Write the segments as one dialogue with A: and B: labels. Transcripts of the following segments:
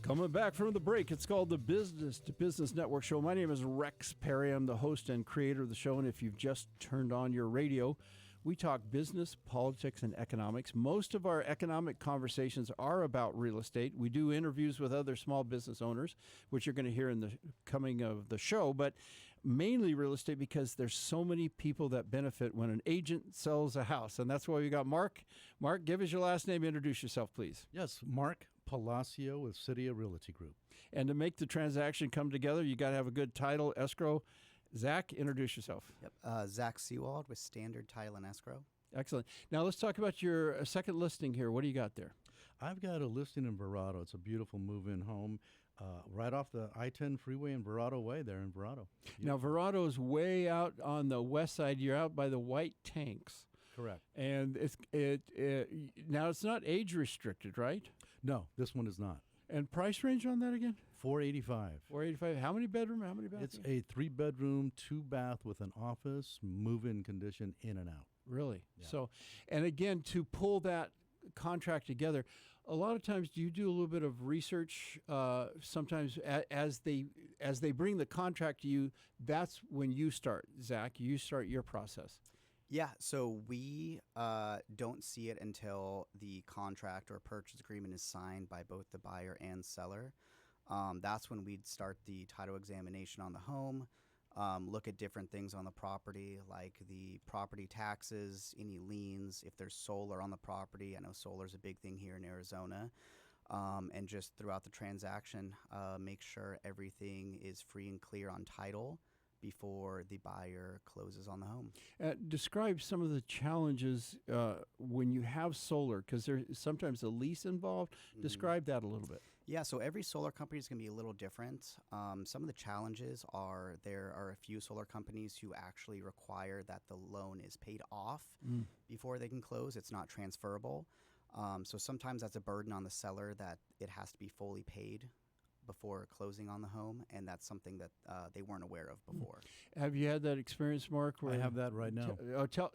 A: Coming back from the break, it's called the Business to Business Network Show. My name is Rex Perry. I'm the host and creator of the show, and if you've just turned on your radio, we talk business, politics, and economics. Most of our economic conversations are about real estate. We do interviews with other small business owners, which you're going to hear in the coming of the show, but mainly real estate because there's so many people that benefit when an agent sells a house, and that's why we got Mark. Mark, give us your last name. Introduce yourself, please.
B: Yes, Mark Palacio with Cydia Realty Group.
A: And to make the transaction come together, you got to have a good title, escrow. Zach, introduce yourself.
C: Yep, Zachseewald with Standard Title and Escrow.
A: Excellent. Now let's talk about your second listing here. What do you got there?
B: I've got a listing in Verrado. It's a beautiful move-in home right off the I-10 freeway in Verrado Way there in Verrado.
A: Now, Verrado is way out on the west side. You're out by the white tanks.
B: Correct.
A: And now it's not age restricted, right?
B: No, this one is not.
A: And price range on that again?
B: $485.
A: $485. How many bedroom? How many bathrooms?
B: It's a 3-bedroom, 2-bath with an office, move-in condition, in and out.
A: Really?
B: Yeah.
A: So, and again, to pull that contract together, a lot of times do you do a little bit of research sometimes as they bring the contract to you? That's when you start, Zach. You start your process.
C: Yeah, so we don't see it until the contract or purchase agreement is signed by both the buyer and seller. That's when we'd start the title examination on the home, look at different things on the property, like the property taxes, any liens, if there's solar on the property. I know solar is a big thing here in Arizona. And just throughout the transaction, make sure everything is free and clear on title before the buyer closes on the home.
A: Describe some of the challenges when you have solar, because there's sometimes a lease involved. Describe that a little bit.
C: Yeah, so every solar company is going to be a little different. Some of the challenges are there are a few solar companies who actually require that the loan is paid off before they can close. It's not transferable. So sometimes that's a burden on the seller that it has to be fully paid before closing on the home, and that's something that they weren't aware of before.
A: Have you had that experience, Mark?
B: I have that right now.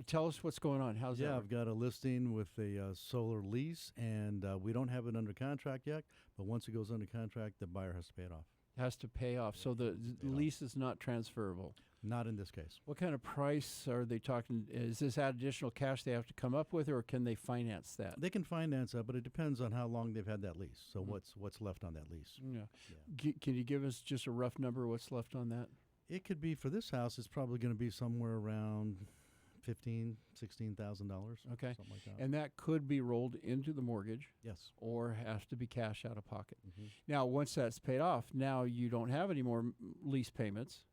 A: Tell us what's going on. How's that?
B: Yeah, I've got a listing with a solar lease, and we don't have it under contract yet, but once it goes under contract, the buyer has to pay it off.
A: Has to pay off. So the lease is not transferable.
B: Not in this case.
A: What kind of price are they talking? Is this additional cash they have to come up with, or can they finance that?
B: They can finance that, but it depends on how long they've had that lease. So what's left on that lease?
A: Yeah. Can you give us just a rough number? What's left on that?
B: It could be, for this house, it's probably going to be somewhere around $16,000.
A: Okay.
B: Something like that.
A: And that could be rolled into the mortgage.
B: Yes.
A: Or has to be cash out of pocket. Now, once that's paid off, now you don't have any more lease payments.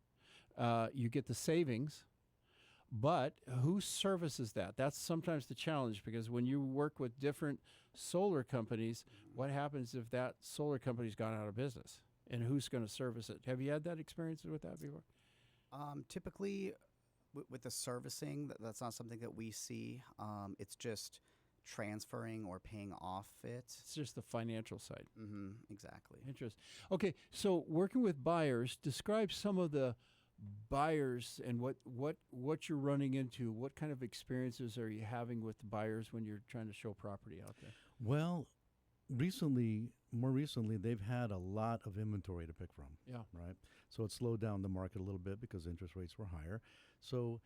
A: You get the savings, but who services that? That's sometimes the challenge, because when you work with different solar companies, what happens if that solar company's gone out of business? And who's going to service it? Have you had that experience with that before?
C: Typically, with the servicing, that's not something that we see. It's just transferring or paying off it.
A: It's just the financial side.
C: Exactly.
A: Interesting. Okay, so working with buyers, describe some of the buyers and what you're running into. What kind of experiences are you having with the buyers when you're trying to show property out there?
B: Well, more recently, they've had a lot of inventory to pick from.
A: Yeah.
B: Right. So it slowed down the market a little bit because interest rates were higher. So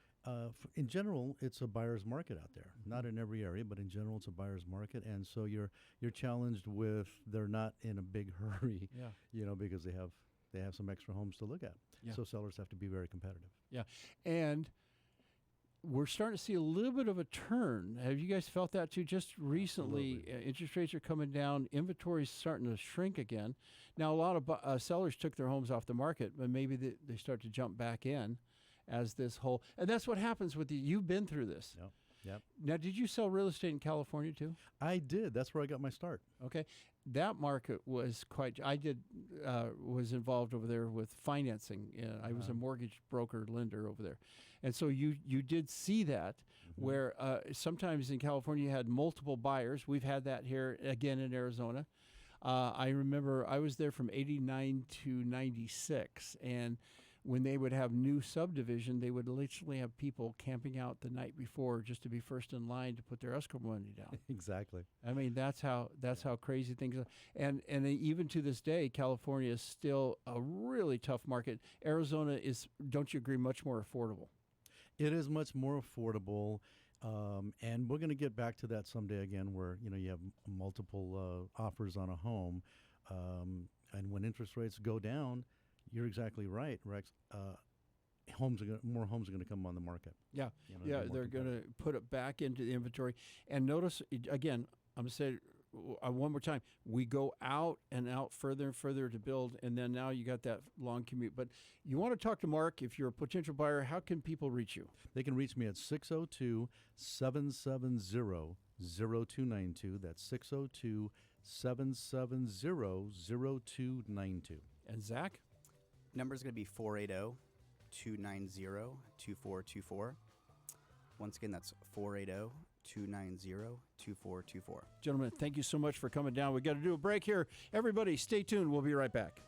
B: in general, it's a buyer's market out there. Not in every area, but in general, it's a buyer's market. And so you're challenged with they're not in a big hurry.
A: Yeah.
B: Because they have some extra homes to look at.
A: Yeah.
B: So sellers have to be very competitive.
A: Yeah. And we're starting to see a little bit of a turn. Have you guys felt that too? Just recently, interest rates are coming down. Inventory is starting to shrink again. Now, a lot of sellers took their homes off the market, but maybe they start to jump back in as this whole. And that's what happens with you. You've been through this.
B: Yep.
A: Now, did you sell real estate in California too?
B: I did. That's where I got my start.
A: Okay. That market was was involved over there with financing. I was a mortgage broker lender over there. And so you did see that where sometimes in California you had multiple buyers. We've had that here again in Arizona. I remember I was there from 89 to 96, and when they would have new subdivision, they would literally have people camping out the night before just to be first in line to put their escrow money down.
B: Exactly.
A: I mean, that's how crazy things are. And even to this day, California is still a really tough market. Arizona is, don't you agree, much more affordable?
B: It is much more affordable, and we're going to get back to that someday again, where you have multiple offers on a home, and when interest rates go down, you're exactly right, Rex. More homes are going to come on the market.
A: Yeah,
B: they're more
A: they're going
B: competitive.
A: to put it back into the inventory. And notice, again, I'm going to say it one more time, we go out and out further and further to build, and then now you got that long commute. But you want to talk to Mark, if you're a potential buyer, how can people reach you?
B: They can reach me at 602-770-0292. That's 602-770-0292.
A: And Zach?
C: Number is going to be 480-290-2424. Once again, that's 480-290-2424.
A: Gentlemen, thank you so much for coming down. We got to do a break here. Everybody, stay tuned. We'll be right back.